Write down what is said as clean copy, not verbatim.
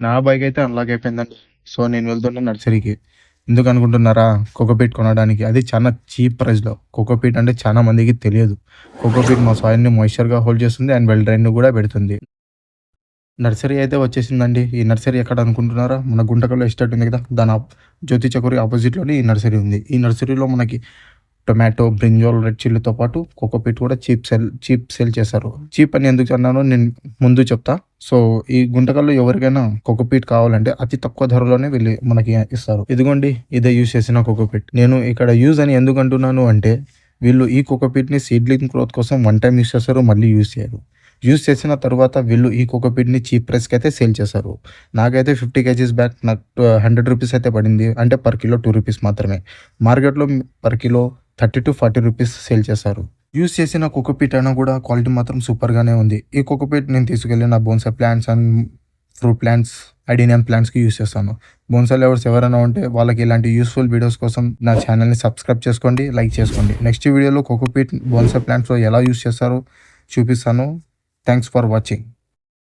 నా బైక్ అయితే అన్లాక్ అయిపోయిందండి. సో, నేను వెళ్తున్నా నర్సరీకి. ఎందుకనుకుంటున్నారా? కోకోపీట్ కొనడానికి. అది చాలా చీప్ ప్రైస్‌లో. కోకోపీట్ అంటే చాలా మందికి తెలియదు. కోకోపీట్ మా సాయిల్‌ని మాయిశ్చర్‌గా హోల్డ్ చేస్తుంది అండ్ వెల్ డ్రైన్‌ని కూడా పెడుతుంది. నర్సరీ అయితే వచ్చేసిందండి. ఈ నర్సరీ ఎక్కడ అనుకుంటున్నారా? మన గుంటకల్‌లో ఎస్టేట్ ఉంది కదా! దాని జ్యోతి చకోరి అపోజిట్‌లోనే ఈ నర్సరీ ఉంది. ఈ నర్సరీలో మనకి టొమాటో, బ్రింజాల్, రెడ్ చిల్లీతో పాటు కోకోపీట్ కూడా చీప్ సేల్ చేశారు. చీప్ అని ఎందుకు అన్నానో నేను ముందు చెప్తా. సో, ఈ గుంటకల్‌లో ఎవరికైనా కోకోపీట్ కావాలంటే అతి తక్కువ ధరలోనే వీళ్ళు మనకి ఇస్తారు. ఇదిగోండి ఇదే యూజ్ చేసిన కోకోపీట్. నేను ఇక్కడ యూజ్ అని ఎందుకు అంటున్నాను అంటే, వీళ్ళు ఈ కోకోపీట్‌ని సీడ్లింగ్ గ్రోత్ కోసం వన్ టైమ్ యూజ్ చేస్తారు. మళ్ళీ యూజ్ చేయరు. యూజ్ చేసిన తర్వాత వీళ్ళు ఈ కోకోపీట్‌ని చీప్ ప్రైస్‌కి అయితే సేల్ చేశారు. నాకైతే 50 కేజీస్ బ్యాగ్ నాకు ₹100 అయితే పడింది. అంటే పర్ కిలో ₹2 మాత్రమే. మార్కెట్‌లో పర్ కిలో ₹30-40 సేల్ చేశారు. యూజ్ చేసిన కోకోపీట్ అయినా కూడా క్వాలిటీ మాత్రం సూపర్‌గానే ఉంది. ఈ కోకోపీట్ నేను తీసుకెళ్ళి నా bonsai plants and fruit plants, adenium ప్లాంట్స్‌కి యూజ్ చేస్తాను. బోన్సాయ్ లవర్స్ ఎవరైనా ఉంటే వాళ్ళకి ఇలాంటి యూస్‌ఫుల్ వీడియోస్ కోసం నా ఛానల్‌ని సబ్స్క్రైబ్ చేసుకోండి, లైక్ చేసుకోండి. నెక్స్ట్ వీడియోలో కోకోపీట్ బోన్సాయ్ ప్లాంట్స్‌లో ఎలా యూజ్ చేస్తారో చూపిస్తాను. Thanks for watching.